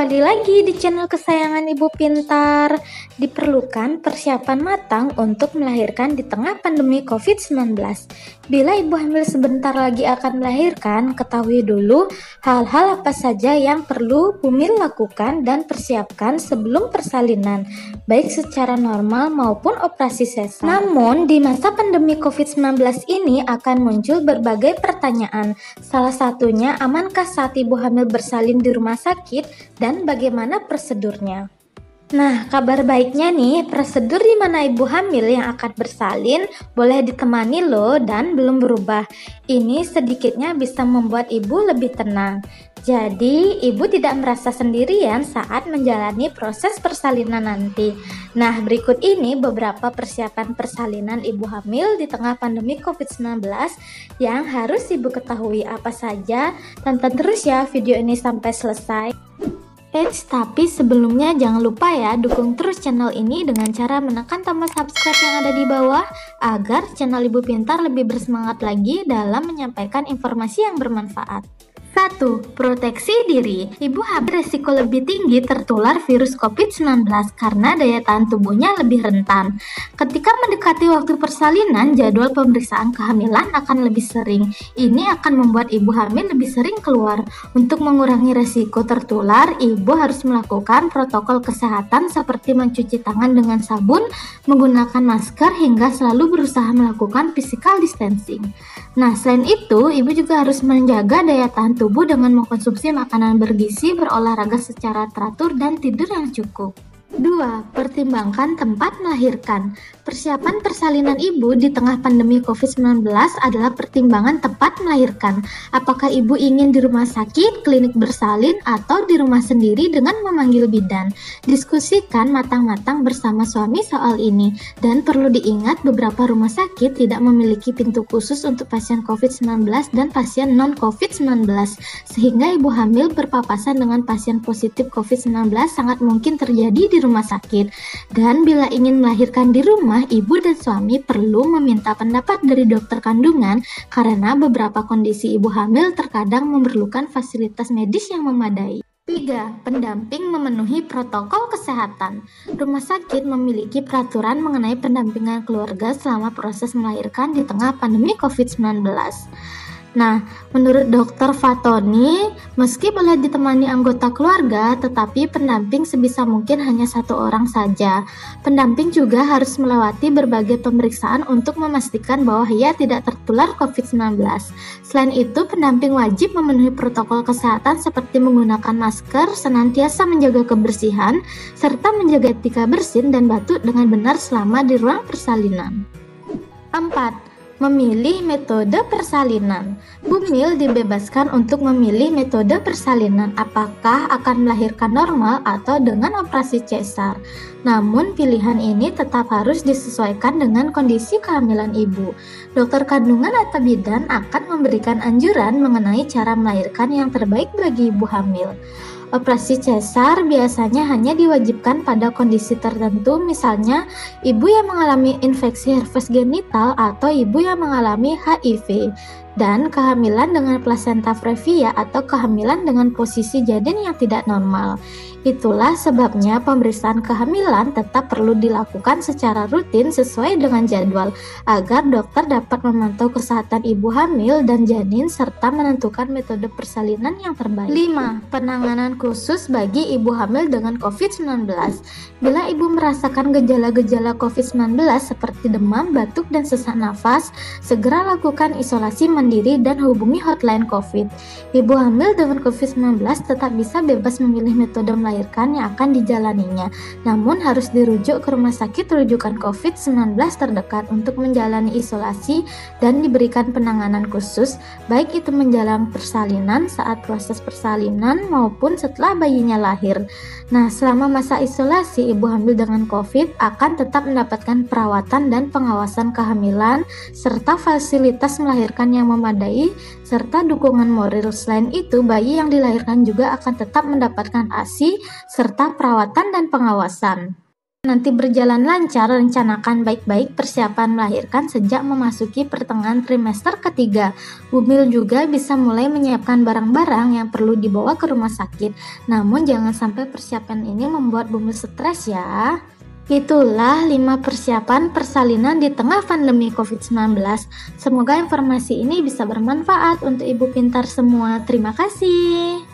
kembali lagi di channel kesayangan Ibu Pintar. Diperlukan persiapan matang untuk melahirkan di tengah pandemi COVID-19. Bila ibu hamil sebentar lagi akan melahirkan, ketahui dulu hal-hal apa saja yang perlu Bumil lakukan dan persiapkan sebelum persalinan, baik secara normal maupun operasi sesar. Namun, di masa pandemi COVID-19 ini akan muncul berbagai pertanyaan. Salah satunya, amankah saat ibu hamil bersalin di rumah sakit dan bagaimana prosedurnya? Nah, kabar baiknya nih, prosedur di mana ibu hamil yang akan bersalin boleh ditemani loh dan belum berubah. Ini sedikitnya bisa membuat ibu lebih tenang. Jadi, ibu tidak merasa sendirian saat menjalani proses persalinan nanti. Nah, berikut ini beberapa persiapan persalinan ibu hamil di tengah pandemi COVID-19 yang harus ibu ketahui apa saja. Tonton terus ya video ini sampai selesai. Tapi sebelumnya jangan lupa ya dukung terus channel ini dengan cara menekan tombol subscribe yang ada di bawah agar channel Ibu Pintar lebih bersemangat lagi dalam menyampaikan informasi yang bermanfaat. 1. Proteksi diri. Ibu hamil resiko lebih tinggi tertular virus COVID-19 karena daya tahan tubuhnya lebih rentan. Ketika mendekati waktu persalinan, jadwal pemeriksaan kehamilan akan lebih sering. Ini akan membuat ibu hamil lebih sering keluar. Untuk mengurangi resiko tertular, ibu harus melakukan protokol kesehatan seperti mencuci tangan dengan sabun, menggunakan masker, hingga selalu berusaha melakukan physical distancing. Nah, selain itu, ibu juga harus menjaga daya tahan tubuh dengan mengkonsumsi makanan bergizi, berolahraga secara teratur, dan tidur yang cukup. 2. Pertimbangkan tempat melahirkan. Persiapan persalinan ibu di tengah pandemi COVID-19 adalah pertimbangan tempat melahirkan. Apakah ibu ingin di rumah sakit, klinik bersalin, atau di rumah sendiri dengan memanggil bidan? Diskusikan matang-matang bersama suami soal ini. Dan perlu diingat beberapa rumah sakit tidak memiliki pintu khusus untuk pasien COVID-19 dan pasien non-COVID-19. Sehingga ibu hamil berpapasan dengan pasien positif COVID-19 sangat mungkin terjadi di rumah sakit. Dan bila ingin melahirkan di rumah, ibu dan suami perlu meminta pendapat dari dokter kandungan karena beberapa kondisi ibu hamil terkadang memerlukan fasilitas medis yang memadai. 3. Pendamping memenuhi protokol kesehatan. Rumah sakit memiliki peraturan mengenai pendampingan keluarga selama proses melahirkan di tengah pandemi COVID-19. Nah, menurut Dr. Fatoni, meski boleh ditemani anggota keluarga, tetapi pendamping sebisa mungkin hanya satu orang saja. Pendamping juga harus melewati berbagai pemeriksaan untuk memastikan bahwa ia tidak tertular COVID-19. Selain itu, pendamping wajib memenuhi protokol kesehatan seperti menggunakan masker, senantiasa menjaga kebersihan, serta menjaga etika bersin dan batuk dengan benar selama di ruang persalinan. 4. Memilih metode persalinan. Bumil dibebaskan untuk memilih metode persalinan, apakah akan melahirkan normal atau dengan operasi cesar. Namun pilihan ini tetap harus disesuaikan dengan kondisi kehamilan ibu. Dokter kandungan atau bidan akan memberikan anjuran mengenai cara melahirkan yang terbaik bagi ibu hamil. Operasi cesar biasanya hanya diwajibkan pada kondisi tertentu, misalnya ibu yang mengalami infeksi herpes genital atau ibu yang mengalami HIV, dan kehamilan dengan plasenta previa atau kehamilan dengan posisi janin yang tidak normal. Itulah sebabnya pemeriksaan kehamilan tetap perlu dilakukan secara rutin sesuai dengan jadwal agar dokter dapat memantau kesehatan ibu hamil dan janin serta menentukan metode persalinan yang terbaik. 5. Penanganan khusus bagi ibu hamil dengan COVID-19. Bila ibu merasakan gejala-gejala COVID-19 seperti demam, batuk, dan sesak nafas, segera lakukan isolasi mandiri dan hubungi hotline COVID. Ibu hamil dengan COVID-19 tetap bisa bebas memilih metode melahirkan yang akan dijalaninya, namun harus dirujuk ke rumah sakit rujukan COVID-19 terdekat untuk menjalani isolasi dan diberikan penanganan khusus, baik itu menjelang persalinan, saat proses persalinan, maupun setelah bayinya lahir. Nah, selama masa isolasi, ibu hamil dengan COVID akan tetap mendapatkan perawatan dan pengawasan kehamilan, serta fasilitas melahirkan yang memadai, serta dukungan moral. Selain itu, bayi yang dilahirkan juga akan tetap mendapatkan ASI, serta perawatan dan pengawasan. nanti berjalan lancar, rencanakan baik-baik persiapan melahirkan sejak memasuki pertengahan trimester ketiga. Bumil juga bisa mulai menyiapkan barang-barang yang perlu dibawa ke rumah sakit. Namun jangan sampai persiapan ini membuat Bumil stres ya. Itulah 5 persiapan persalinan di tengah pandemi COVID-19. Semoga informasi ini bisa bermanfaat untuk ibu pintar semua. Terima kasih.